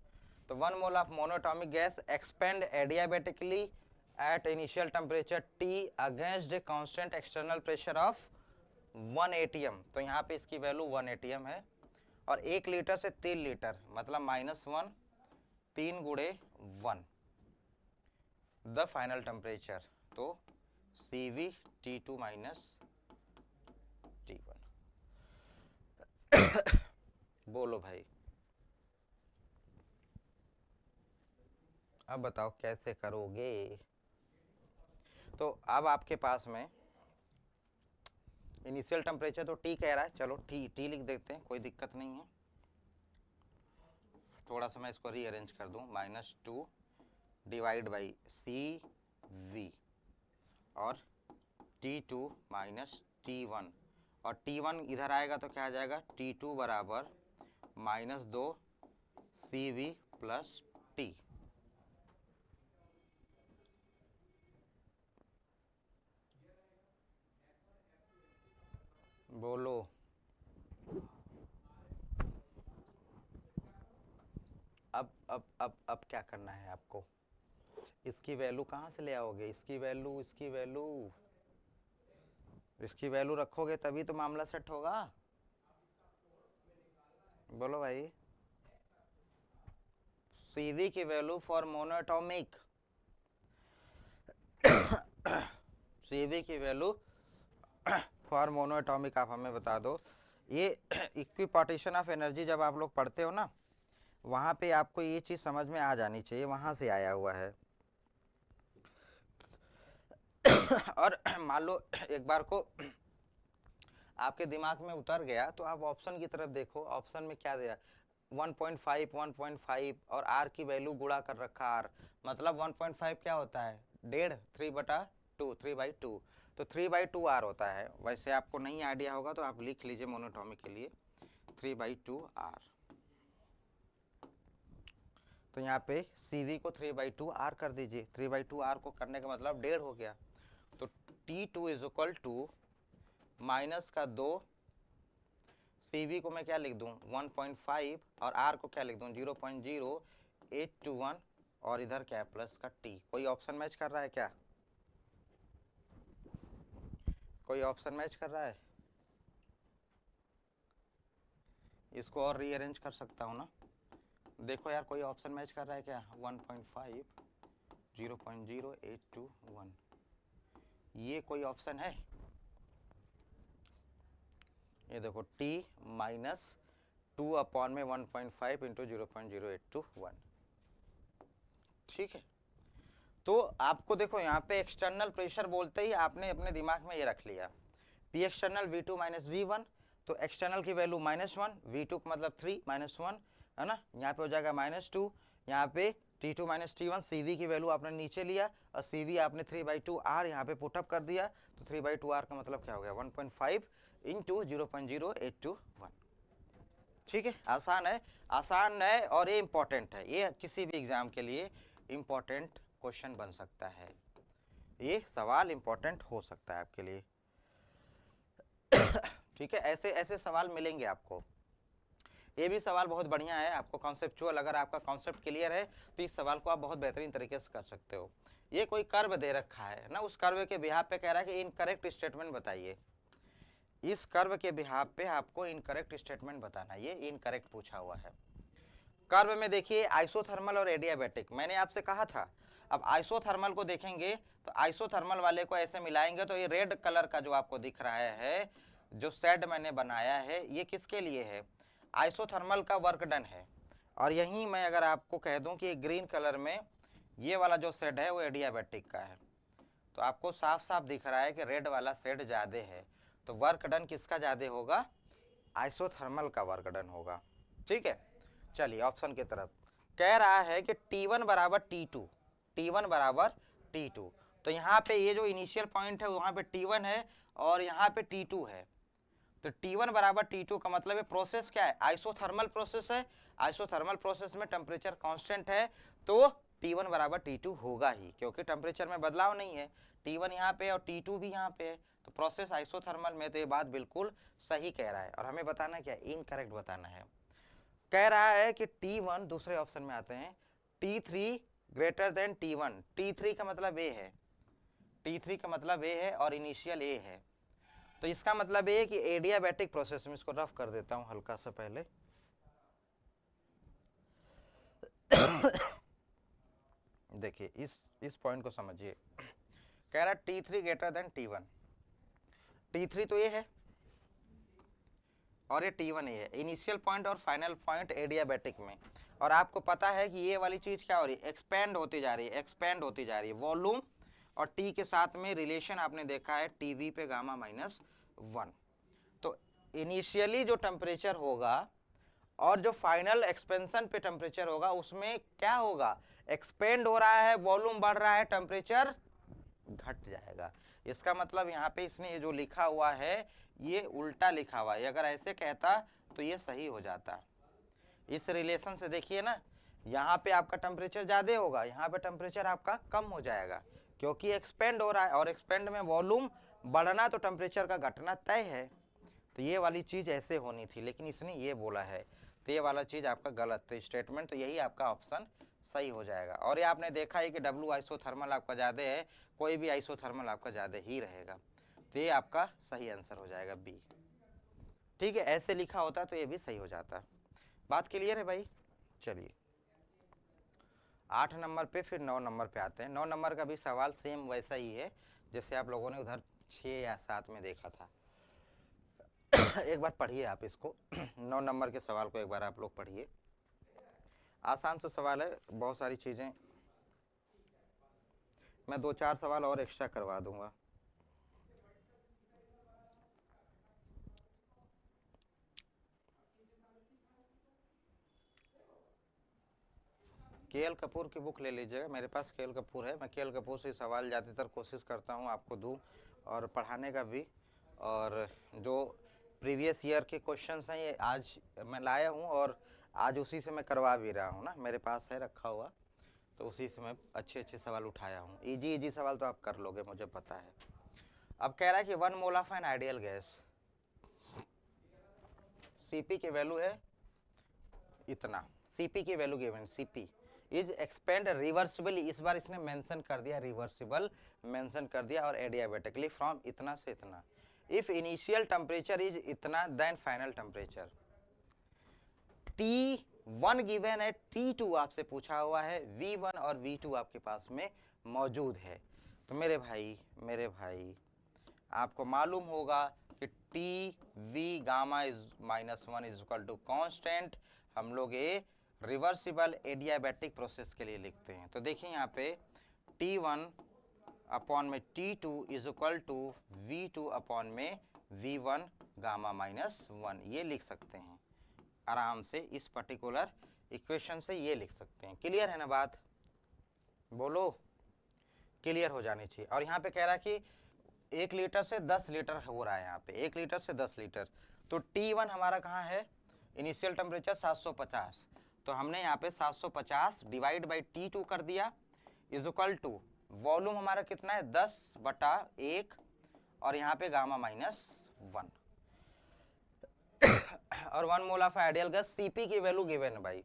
तो 1 mole of monatomic gas expand adiabatically at initial temperature T against a constant external pressure of 1 atm. तो यहाँ पे इसकी वैल्यू 1 atm है और 1 लीटर से 3 लीटर मतलब -1 3 गुणे 1 द फाइनल टेम्परेचर, तो CV T2 माइनस T1। बोलो भाई, अब बताओ कैसे करोगे। तो अब आपके पास में इनिशियल टेम्परेचर तो T कह रहा है, चलो T लिख देते हैं, कोई दिक्कत नहीं है। थोड़ा सा मैं इसको रीअरेंज कर दूं, -2 डिवाइड बाई CV और T2 माइनस T1, और T1 इधर आएगा तो क्या आ जाएगा, T2 बराबर -2 CV प्लस T। बोलो, अब क्या करना है आपको, इसकी वैल्यू कहाँ से ले आओगे, इसकी वैल्यू रखोगे तभी तो मामला सेट होगा। बोलो भाई, CV की वैल्यू फॉर मोनोएटॉमिक, CV की वैल्यू फॉर मोनोएटॉमिक आप हमें बता दो। ये इक्विपार्टीशन ऑफ एनर्जी जब आप लोग पढ़ते हो ना, वहाँ पे आपको ये चीज़ समझ में आ जानी चाहिए, वहाँ से आया हुआ है। और मान लो एक बार को आपके दिमाग में उतर गया तो आप ऑप्शन की तरफ देखो, ऑप्शन में क्या दिया, 1.5 1.5 और R की वैल्यू गुणा कर रखा R, मतलब 1.5 क्या होता है, 1.5 3/2 3/2, तो 3/2 R होता है। वैसे आपको नहीं आइडिया होगा तो आप लिख लीजिए मोनोटॉमिक के लिए 3/2 R। तो यहाँ पे CV को 3/2 R कर दीजिए, 3/2 R को करने का मतलब 1.5 हो गया, तो T2 is equal to minus का 2, CV को मैं क्या लिख दूं 1.5 और R को क्या लिख दूं 0.0821 और इधर क्या है प्लस का T। कोई ऑप्शन मैच कर रहा है क्या, कोई ऑप्शन मैच कर रहा है, इसको और रीअरेंज कर सकता हूँ ना, देखो यार कोई ऑप्शन मैच कर रहा है क्या, 1.5 0.0821, ये कोई ऑप्शन है, ये देखो T माइनस 2 अपॉन में 1.5 इंटू 0.0821, ठीक है। तो आपको देखो यहाँ पे एक्सटर्नल प्रेशर बोलते ही आपने अपने दिमाग में ये रख लिया, P external V2 minus V1, तो एक्सटर्नल की वैल्यू -1, V2 का मतलब 3 -1 है ना, यहाँ पे हो जाएगा -2, यहाँ पे T2 माइनस T1, CV की वैल्यू आपने नीचे लिया और CV आपने 3/2 R यहाँ पे पुटअप कर दिया, तो 3/2 R का मतलब क्या हो गया 1.5 इंटू 0.0821, ठीक है। आसान है और ये इंपॉर्टेंट है, ये किसी भी एग्जाम के लिए इंपॉर्टेंट क्वेश्चन बन सकता है, ये सवाल इंपॉर्टेंट हो सकता है आपके लिए, ठीक है। ऐसे सवाल मिलेंगे आपको, ये भी सवाल बहुत बढ़िया है, आपको कॉन्सेप्चुअल, अगर आपका कॉन्सेप्ट क्लियर है तो इस सवाल को आप बहुत बेहतरीन तरीके से कर सकते हो। ये कोई कर्व दे रखा है ना, उस कर्व के बिहाफ पे कह रहा है कि इनकरेक्ट स्टेटमेंट बताइए, इस कर्व के बिहाफ पे आपको इनकरेक्ट स्टेटमेंट बताना, ये इनकरेक्ट पूछा हुआ है। कर्व में देखिए आइसोथर्मल और एडियाबैटिक, मैंने आपसे कहा था। अब आइसोथर्मल को देखेंगे तो आइसोथर्मल वाले को ऐसे मिलाएंगे तो ये रेड कलर का जो आपको दिख रहा है, जो शेड मैंने बनाया है, ये किसके लिए है, आइसोथर्मल का वर्क डन है। और यहीं मैं अगर आपको कह दूं कि ग्रीन कलर में ये वाला जो शेड है वो एडियाबैटिक का है, तो आपको साफ साफ दिख रहा है कि रेड वाला शेड ज़्यादा है, तो वर्क डन किसका ज़्यादा होगा, आइसोथर्मल का वर्क डन होगा, ठीक है। चलिए ऑप्शन की तरफ, कह रहा है कि T1 बराबर T2, T1 बराबर T2, तो यहाँ पे ये जो इनिशियल पॉइंट है वहाँ पे T1 है और यहाँ पे T2 है, तो T1 बराबर T2 का मतलब है प्रोसेस क्या है, आइसोथर्मल प्रोसेस है, आइसोथर्मल प्रोसेस में टेम्परेचर कांस्टेंट है, तो T1 बराबर T2 होगा ही, क्योंकि टेम्परेचर में बदलाव नहीं है, T1 यहाँ पे और T2 भी यहाँ पे है, तो प्रोसेस आइसोथर्मल में। तो ये बात बिल्कुल सही कह रहा है, और हमें बताना क्या, इनकरेक्ट बताना है। कह रहा है कि T1, दूसरे ऑप्शन में आते हैं, T3 greater than T1। T3 का मतलब ए है, T3 का मतलब ए है और इनिशियल ए है, तो इसका मतलब ये है कि एडियाबैटिक प्रोसेस में, इसको रफ कर देता हूं हल्का सा पहले। देखिए इस पॉइंट को समझिए। कह रहा T3 greater than T1। T3 तो ये है और ये T1 ये है, इनिशियल पॉइंट और फाइनल पॉइंट एडियाबैटिक में। और आपको पता है कि ये वाली चीज क्या हो रही है, एक्सपेंड होती जा रही है, एक्सपेंड होती जा रही है। वॉल्यूम और टी के साथ में रिलेशन आपने देखा है, टीवी पे गामा -1। तो इनिशियली जो टेम्परेचर होगा और जो फाइनल एक्सपेंशन पे टेम्परेचर होगा, उसमें क्या होगा, एक्सपेंड हो रहा है, वॉल्यूम बढ़ रहा है, टेम्परेचर घट जाएगा। इसका मतलब यहाँ पे इसने ये जो लिखा हुआ है ये उल्टा लिखा हुआ है। अगर ऐसे कहता तो ये सही हो जाता। इस रिलेशन से देखिए ना, यहाँ पे आपका टेम्परेचर ज़्यादा होगा, यहाँ पे टेम्परेचर आपका कम हो जाएगा, क्योंकि एक्सपेंड हो रहा है, और एक्सपेंड में वॉल्यूम बढ़ना तो टेम्परेचर का घटना तय है। तो ये वाली चीज़ ऐसे होनी थी, लेकिन इसने ये बोला है, तो ये वाला चीज़ आपका गलत है स्टेटमेंट। तो यही आपका ऑप्शन सही हो जाएगा। और ये आपने देखा है कि W आइसोथर्मल आपका ज़्यादा है, कोई भी आइसोथर्मल आपका ज़्यादा ही रहेगा, तो ये आपका सही आंसर हो जाएगा बी। ठीक है, ऐसे लिखा होता तो ये भी सही हो जाता। बात क्लियर है भाई? चलिए 8 नंबर पे, फिर 9 नंबर पे आते हैं। 9 नंबर का भी सवाल सेम वैसा ही है जैसे आप लोगों ने उधर 6 या 7 में देखा था। एक बार पढ़िए आप इसको, 9 नंबर के सवाल को एक बार आप लोग पढ़िए। आसान सा सवाल है, बहुत सारी चीज़ें मैं 2-4 सवाल और एक्स्ट्रा करवा दूंगा। के एल कपूर की बुक ले लीजिएगा, मेरे पास के एल कपूर है। मैं के एल कपूर से सवाल ज़्यादातर कोशिश करता हूँ आपको दूँ, और पढ़ाने का भी। और जो प्रीवियस ईयर के क्वेश्चंस हैं ये आज मैं लाया हूँ, और आज उसी से मैं करवा भी रहा हूँ ना, मेरे पास है रखा हुआ, तो उसी से मैं अच्छे अच्छे सवाल उठाया हूँ। इजी सवाल तो आप कर लोगे, मुझे पता है। अब कह रहा है कि 1 mole of an ideal gas, CP की वैल्यू है इतना, सीपी की value given, CP is expand reversibly, इस बार इसने मेंशन कर दिया, रिवर्सिबल मेंशन कर दिया, और एडियाबेटिकली फ्रॉम इतना से इतना। इफ इनिशियल टेम्परेचर इज इतना, then final temperature. T1 given है, T2 आपसे पूछा हुआ है, V1 और V2 आपके पास में मौजूद है। तो मेरे भाई आपको मालूम होगा कि TV gamma is -1 is equal to constant. हम लोग ये रिवर्सिबल एडियाबैटिक प्रोसेस के लिए लिखते हैं। तो देखिए यहाँ पे T1 अपॉन में T2 is equal to V2 upon में V1 गामा -1, ये लिख सकते हैं आराम से। इस पर्टिकुलर इक्वेशन से ये लिख सकते हैं। क्लियर है ना बात? बोलो, क्लियर हो जानी चाहिए। और यहाँ पे कह रहा है कि 1 लीटर से 10 लीटर हो रहा है, यहाँ पे 1 लीटर से 10 लीटर। तो T1 हमारा कहाँ है, इनिशियल टेम्परेचर 750, तो हमने यहाँ पे 750 डिवाइड बाई T2 कर दिया, इज इक्वल टू वॉल्यूम हमारा कितना है 10/1, और यहाँ पे गामा -1 और 1 mole of ideal gas. CP की वैल्यू गिवन है भाई,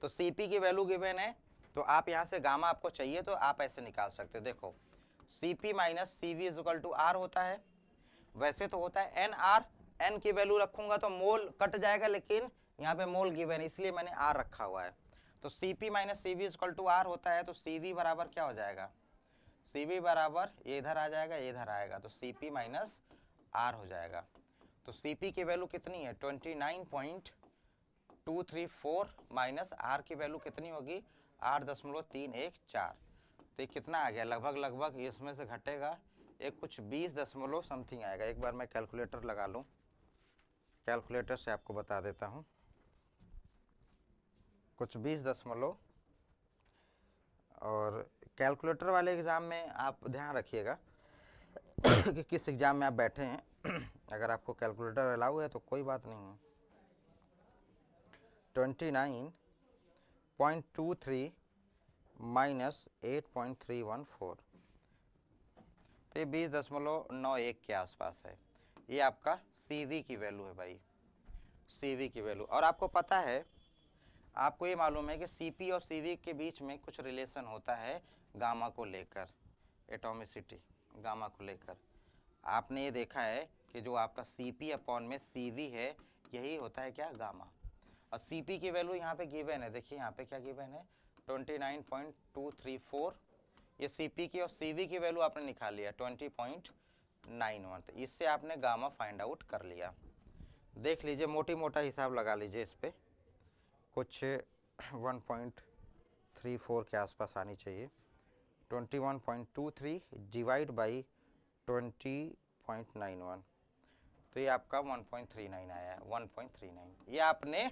तो सीपी की वैल्यू गिवन है, तो आप यहाँ से गामा आपको चाहिए तो आप ऐसे निकाल सकते हो। देखो Cp minus CV is equal to R होता है, वैसे तो होता है NR, N की वैल्यू रखूंगा तो मोल कट जाएगा, लेकिन यहाँ पे मोल गिवन है इसलिए मैंने R रखा हुआ है। तो Cp minus CV is equal to R होता है, तो CV बराबर क्या हो जाएगा, CV बराबर ये इधर आ जाएगा, ये इधर आएगा, तो Cp माइनस R हो जाएगा। तो Cp की वैल्यू कितनी है 29.234, माइनस R की वैल्यू कितनी होगी 8.314। तो ये कितना आ गया, लगभग इसमें से घटेगा एक कुछ 20 दशमलव समथिंग आएगा। एक बार मैं कैलकुलेटर लगा लूँ, कैलकुलेटर से आपको बता देता हूँ, कुछ 20 दशमलव। और कैलकुलेटर वाले एग्ज़ाम में आप ध्यान रखिएगा कि किस एग्ज़ाम में आप बैठे हैं। अगर आपको कैलकुलेटर अलाउ है तो कोई बात नहीं है। 29.23 माइनस 8.314, तो ये 20.91 के आसपास है। ये आपका CV की वैल्यू है भाई, CV की वैल्यू। और आपको पता है, आपको ये मालूम है कि CP और CV के बीच में कुछ रिलेशन होता है गामा को लेकर, एटॉमिसिटी गामा को लेकर। आपने ये देखा है कि जो आपका CP अपॉन में CV है, यही होता है क्या, गामा। और CP की वैल्यू यहाँ पे गिवन है, देखिए यहाँ पे क्या गिवन है, 29.234। ये CP की और CV की वैल्यू आपने निकाल लिया 20.91, तो इससे आपने गामा फाइंड आउट कर लिया। देख लीजिए, मोटी मोटा हिसाब लगा लीजिए, इस पर कुछ 1.34 के आसपास आनी चाहिए। 21.23 डिवाइड बाई 20.91, तो ये आपका 1.39 आया है, 1.39। ये आपने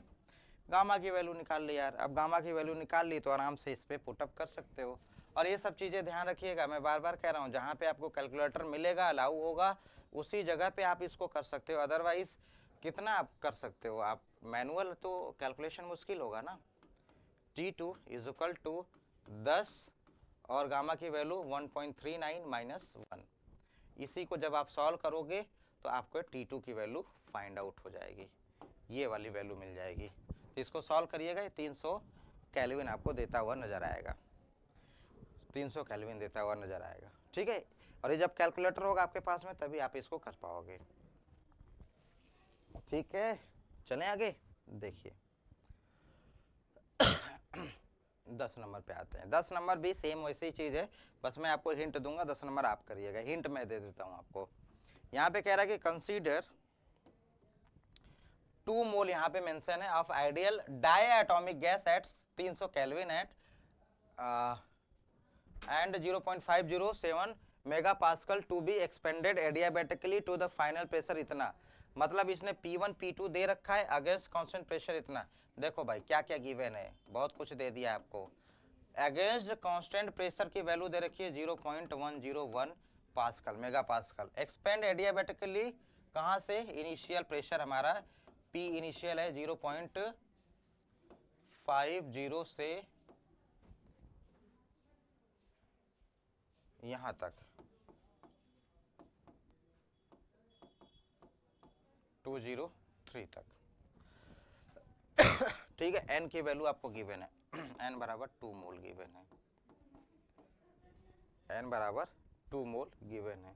गामा की वैल्यू निकाल ली यार। अब गामा की वैल्यू निकाल ली तो आराम से इस पे पुटअप कर सकते हो। और ये सब चीज़ें ध्यान रखिएगा, मैं बार बार कह रहा हूँ, जहाँ पे आपको कैलकुलेटर मिलेगा, अलाउ होगा, उसी जगह पे आप इसको कर सकते हो। अदरवाइज कितना आप कर सकते हो, आप मैनुअल तो कैलकुलेशन मुश्किल होगा ना। T2 इज इक्वल टू 10 और गामा की वैल्यू 1.39 माइनस 1। इसी को जब आप सॉल्व करोगे तो आपको T2 की वैल्यू फाइंड आउट हो जाएगी, ये वाली वैल्यू मिल जाएगी। तो इसको सॉल्व करिएगा, 300 केल्विन आपको देता हुआ नजर आएगा, 300 केल्विन देता हुआ नजर आएगा, ठीक है। और ये जब कैलकुलेटर होगा आपके पास में, तभी आप इसको कर पाओगे, ठीक है। चलें आगे, देखिए 10 नंबर पे आते हैं। 10 नंबर भी सेम वैसी ही चीज़ है, बस मैं आपको हिंट दूंगा, 10 नंबर आप करिएगा। हिंट मैं दे देता हूँ आपको। यहाँ पे कह रहा है कि कंसीडर 2 मोल, यहाँ पे मेंशन है, of ideal diatomic gas at 300 kelvin at and 0.507 mega pascal to be expanded adiabatically to the final pressure इतना। मतलब इसने P1 P2 दे रखा है, अगेंस्ट कांस्टेंट प्रेशर इतना। देखो भाई क्या क्या गिवन है, बहुत कुछ दे दिया आपको। अगेंस्ट कांस्टेंट प्रेशर की वैल्यू दे रखी है 0.101 pascal, mega pascal. Expand adiabatically कहाँ से, इनिशियल प्रेशर हमारा P इनिशियल है 0.50 से यहाँ तक 203 तक, ठीक है। N की वैल्यू आपको गिवन है, N बराबर 2 मोल गिवन है, N बराबर 2 मोल गिवन है।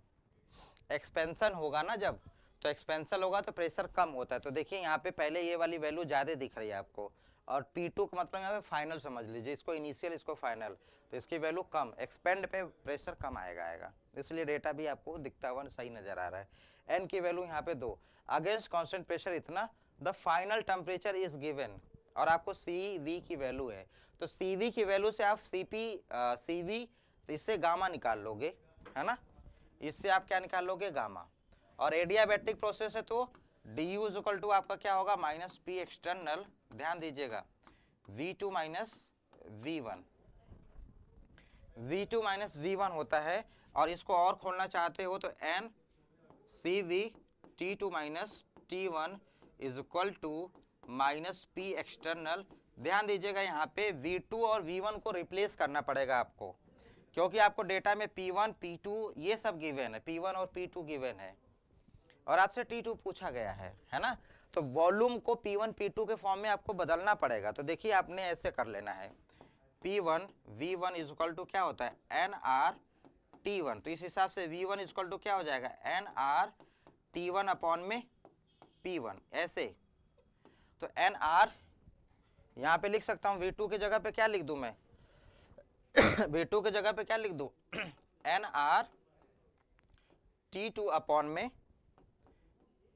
एक्सपेंशन होगा ना जब, तो एक्सपेंशन होगा तो प्रेशर कम होता है। तो देखिए यहाँ पे पहले ये वाली वैल्यू ज़्यादा दिख रही है आपको, और P2 का मतलब यहाँ पे फाइनल समझ लीजिए, इसको इनिशियल इसको फाइनल, तो इसकी वैल्यू कम, एक्सपेंड पे प्रेशर कम आएगा, इसलिए डेटा भी आपको दिखता हुआ सही नजर आ रहा है। N की वैल्यू यहाँ पे 2, अगेंस्ट कांस्टेंट प्रेशर इतना, the final temperature is given, और आपको CV की वैल्यू है। तो CV की वैल्यू से आप CV, इससे गामा निकाल लोगे, है ना, इससे आप क्या निकाल लोगे, गामा। और एडियाबैटिक प्रोसेस है तो du इज इक्वल टू आपका क्या होगा, माइनस P एक्सटर्नल, ध्यान दीजिएगा, V2 minus V1, V2 minus V1 होता है। और इसको और खोलना चाहते हो तो N CV T2 minus T1 is equal to minus P external. ध्यान दीजिएगा यहाँ पे V2 और V1 को रिप्लेस करना पड़ेगा आपको, क्योंकि आपको डेटा में P1 P2 ये सब गिवन है, P1 और P2 गिवन है, और आपसे T2 पूछा गया है ना। तो वॉल्यूम को P1 P2 के फॉर्म में आपको बदलना पड़ेगा। तो देखिए आपने ऐसे कर लेना है, P1 V1 is equal to क्या होता है, NR T1, तो इस हिसाब से V1 इज इक्वल टू क्या हो जाएगा, NR T1 अपॉन में P1, ऐसे। तो NR यहाँ पे लिख सकता हूँ, V2 की जगह पे क्या लिख दूं मैं V2 की जगह पे क्या लिख दूं, NR T2 अपॉन में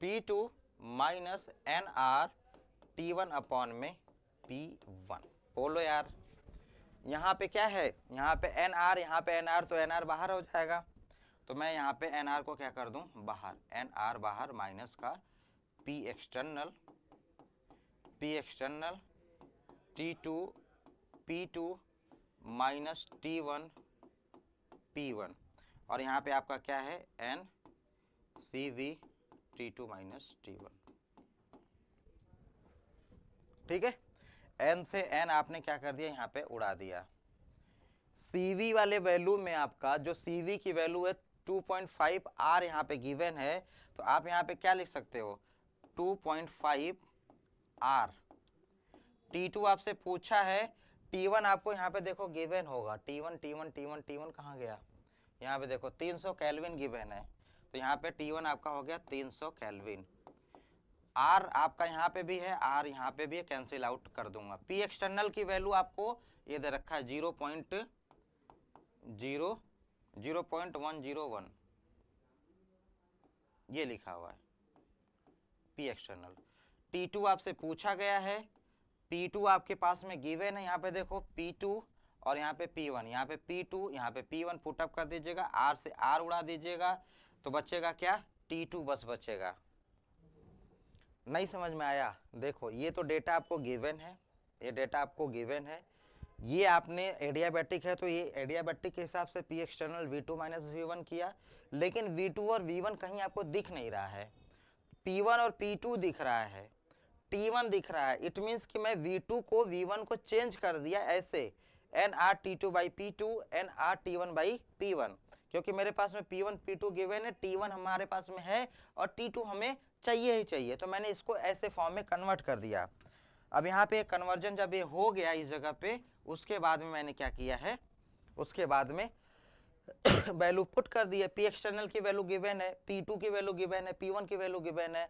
P2 minus NR T1 upon में P1। बोलो यार, यहाँ पे क्या है, यहाँ पे NR, यहाँ पे NR, तो NR बाहर हो जाएगा। तो मैं यहाँ पे NR को क्या कर दूं, बाहर, NR बाहर, माइनस का P external T2 P2 minus T1 P1, और यहाँ पे आपका क्या है, N CV T2 minus T1, ठीक है। N से N आपने क्या कर दिया, यहाँ पे उड़ा दिया, CV वाले वैल्यू में आपका जो CV की वैल्यू है 2.5 R यहाँ पे गिवन है, तो आप यहाँ पे क्या लिख सकते हो 2.5 R। T2 आपसे पूछा है, T1 आपको यहाँ पे देखो गिवन होगा, T1 कहाँ गया, यहाँ पे देखो 300 केल्विन गिवन है, तो यहाँ पे T1 आपका हो गया 300 केल्विन। R आपका यहाँ पे भी है, R यहाँ पे भी है, कैंसिल आउट कर दूंगा। P एक्सटर्नल की वैल्यू आपको ये दे रखा है 0.101, ये लिखा हुआ है P एक्सटर्नल। T2 आपसे पूछा गया है, P2 आपके पास में गिवन है, यहाँ पे देखो P2 और यहाँ पे P1, यहाँ पे P2 यहाँ पे P1 पुटअप कर दीजिएगा, R से R उड़ा दीजिएगा, तो बचेगा क्या T2 बस बचेगा। नहीं समझ में आया? देखो ये तो डेटा आपको गिवन है, ये डेटा आपको गिवन है, ये आपने एडियाबैटिक है तो ये एडियाबैटिक के हिसाब से P external V2 minus V1 किया, लेकिन V2 और V1 कहीं आपको दिख नहीं रहा है, P1 और P2 दिख रहा है, T1 दिख रहा है। इट मीन्स कि मैं V2 को V1 को चेंज कर दिया ऐसे nRT2 by P2 nRT1 by P1, क्योंकि मेरे पास में P1 P2 गिवन है, T1 हमारे पास में है और T2 हमें चाहिए ही चाहिए, तो मैंने इसको ऐसे फॉर्म में कन्वर्ट कर दिया। अब यहाँ पे कन्वर्जन जब ये हो गया इस जगह पे, उसके बाद में मैंने क्या किया है, उसके बाद में वैल्यू पुट कर दिए। P एक्सटर्नल की वैल्यू गिवन है, P2 की वैल्यू गिवन है, P1 की वैल्यू गिवन है,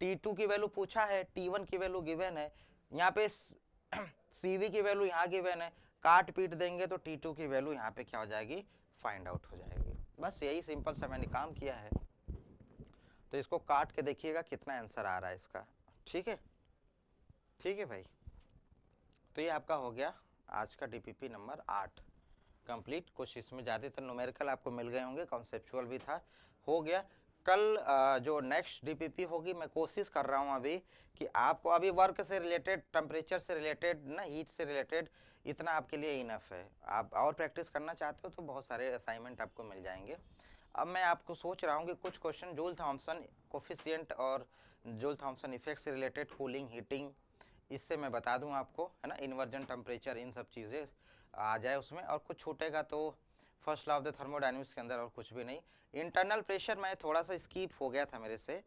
T2 की वैल्यू पूछा है, T1 की वैल्यू गिवन है, यहाँ पे CV की वैल्यू यहाँ गिवन है, काट पीट देंगे तो T2 की वैल्यू यहाँ पे क्या हो जाएगी, फाइंड आउट हो जाएगी। बस यही सिंपल सा मैंने काम किया है, तो इसको काट के देखिएगा कितना आंसर आ रहा है इसका। ठीक है, ठीक है भाई। तो ये आपका हो गया आज का DPP नंबर 8 कंप्लीट। कुछ इसमें ज़्यादातर न्यूमेरिकल आपको मिल गए होंगे, कॉन्सेप्चुअल भी था, हो गया। कल जो नेक्स्ट DPP होगी, मैं कोशिश कर रहा हूँ अभी कि आपको अभी वर्क से रिलेटेड, टेम्परेचर से रिलेटेड ना, हीट से रिलेटेड इतना आपके लिए इनफ है। आप और प्रैक्टिस करना चाहते हो तो बहुत सारे असाइनमेंट आपको मिल जाएंगे। अब मैं आपको सोच रहा हूँ कि कुछ क्वेश्चन जूल थॉमसन कोफिशिएंट और जूल थॉमसन इफेक्ट से रिलेटेड, कूलिंग हीटिंग, इससे मैं बता दूं आपको, है ना, इन्वर्जन टेम्परेचर, इन सब चीज़ें आ जाए उसमें, और कुछ छूटेगा तो first law of the thermodynamics के अंदर और कुछ भी नहीं। इंटरनल प्रेशर मैं थोड़ा सा स्कीप हो गया था मेरे से,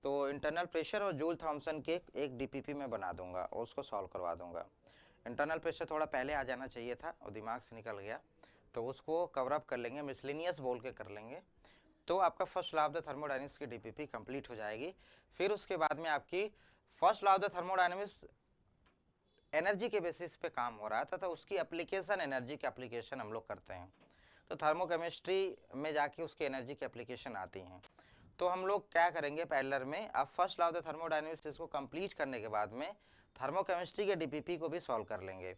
तो इंटरनल प्रेशर और जूल थॉमसन के एक DPP में बना दूंगा और उसको सॉल्व करवा दूंगा। इंटरनल प्रेशर थोड़ा पहले आ जाना चाहिए था और दिमाग से निकल गया, तो उसको कवर अप कर लेंगे, मिसलिनियस बोल के कर लेंगे, तो आपका first law of the thermodynamics की DPP कंप्लीट हो जाएगी। फिर उसके बाद में आपकी first law of the thermodynamics energy के बेसिस पे काम हो रहा था, तो उसकी एप्लीकेशन, एनर्जी की एप्लीकेशन हम लोग करते हैं, तो थर्मोकेमिस्ट्री में जाके उसकी एनर्जी की एप्लीकेशन आती हैं। तो हम लोग क्या करेंगे पैरेलल में, अब first law of the thermodynamics इसको कंप्लीट करने के बाद में थर्मोकेमिस्ट्री के DPP को भी सॉल्व कर लेंगे,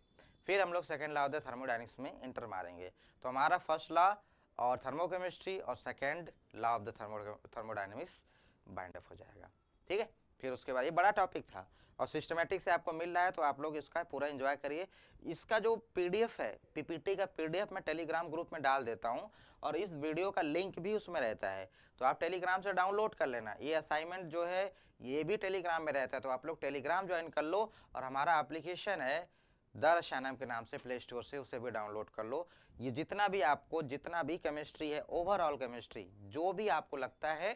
फिर हम लोग second law of the thermodynamics में इंटर मारेंगे। तो हमारा फर्स्ट लॉ और थर्मोकेमिस्ट्री और second law of the thermodynamics bind up हो जाएगा। ठीक है, फिर उसके बाद ये बड़ा टॉपिक था और सिस्टमेटिक से आपको मिल रहा है, तो आप लोग इसका पूरा एंजॉय करिए। इसका जो PDF है, PPT का PDF मैं टेलीग्राम ग्रुप में डाल देता हूँ और इस वीडियो का लिंक भी उसमें रहता है, तो आप टेलीग्राम से डाउनलोड कर लेना। ये असाइनमेंट जो है ये भी टेलीग्राम में रहता है, तो आप लोग टेलीग्राम ज्वाइन कर लो, और हमारा एप्लीकेशन है दर्शानम के नाम से प्ले स्टोर से, उसे भी डाउनलोड कर लो। ये जितना भी आपको, जितना भी केमिस्ट्री है, ओवरऑल केमिस्ट्री, जो भी आपको लगता है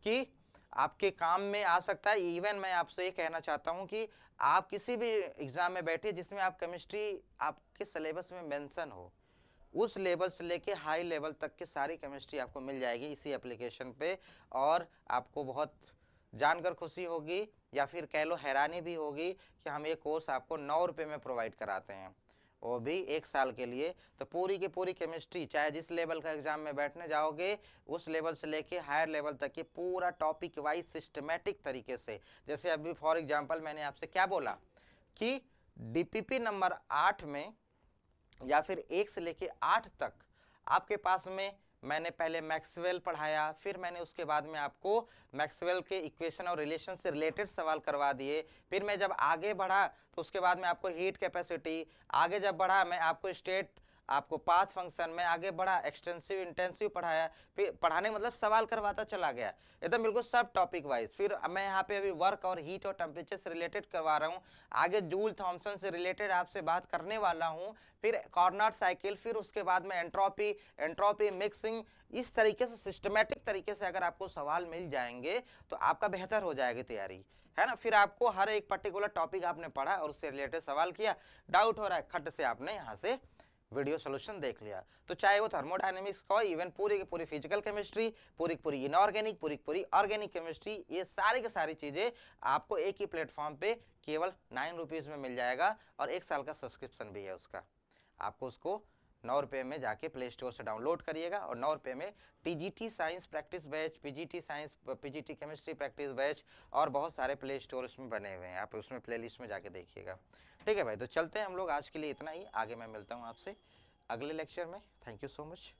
कि आपके काम में आ सकता है, इवन मैं आपसे ये कहना चाहता हूं कि आप किसी भी एग्जाम में बैठिए जिसमें आप केमिस्ट्री आपके सिलेबस में मेंशन हो, उस लेवल से लेके हाई लेवल तक की सारी केमिस्ट्री आपको मिल जाएगी इसी एप्लीकेशन पे, और आपको बहुत जानकर खुशी होगी या फिर कह लो हैरानी भी होगी कि हम ये कोर्स आपको 9 रुपये में प्रोवाइड कराते हैं, वो भी 1 साल के लिए। तो पूरी की पूरी केमिस्ट्री, चाहे जिस लेवल का एग्जाम में बैठने जाओगे, उस लेवल से लेके हायर लेवल तक की पूरा टॉपिक वाइज सिस्टमेटिक तरीके से, जैसे अभी फॉर एग्जांपल मैंने आपसे क्या बोला कि DPP नंबर 8 में या फिर 1 से लेके 8 तक आपके पास में मैंने पहले मैक्सवेल पढ़ाया, फिर मैंने उसके बाद में आपको मैक्सवेल के इक्वेशन और रिलेशन से रिलेटेड सवाल करवा दिए। फिर मैं जब आगे बढ़ा तो उसके बाद में आपको हीट कैपेसिटी, आगे जब बढ़ा मैं आपको स्टेट आपको पाथ फंक्शन में आगे बढ़ा, एक्सटेंसिव इंटेंसिव पढ़ाया, फिर पढ़ाने मतलब सवाल करवाता चला गया एकदम बिल्कुल सब टॉपिक वाइज। फिर मैं यहाँ पे अभी वर्क और हीट और टेम्परेचर से रिलेटेड करवा रहा हूँ, आगे जूल थॉमसन से रिलेटेड आपसे बात करने वाला हूँ, फिर कार्नोट साइकिल, फिर उसके बाद में एंट्रोपी, एंट्रोपी मिक्सिंग। इस तरीके से सिस्टमेटिक तरीके से अगर आपको सवाल मिल जाएंगे तो आपका बेहतर हो जाएगी तैयारी, है ना। फिर आपको हर एक पर्टिकुलर टॉपिक आपने पढ़ा और उससे रिलेटेड सवाल किया, डाउट हो रहा है खट से आपने यहाँ से वीडियो सोल्यूशन देख लिया। तो चाहे वो थर्मोडायनेमिक्स का हो, इवन पूरी की पूरी फिजिकल केमिस्ट्री, पूरी की पूरी इनऑर्गेनिक, पूरी की पूरी ऑर्गेनिक केमिस्ट्री, ये सारी की सारी चीजें आपको एक ही प्लेटफॉर्म पे केवल 9 रुपीज में मिल जाएगा, और 1 साल का सब्सक्रिप्शन भी है उसका। आपको उसको 9 रुपये में जाके प्ले स्टोर से डाउनलोड करिएगा, और 9 रुपये में TGT science practice batch, PGT science, PGT chemistry practice batch और बहुत सारे प्ले स्टोर उसमें बने हुए हैं, आप उसमें प्लेलिस्ट में जाके देखिएगा। ठीक है भाई, तो चलते हैं हम लोग, आज के लिए इतना ही, आगे मैं मिलता हूँ आपसे अगले लेक्चर में। Thank you so much.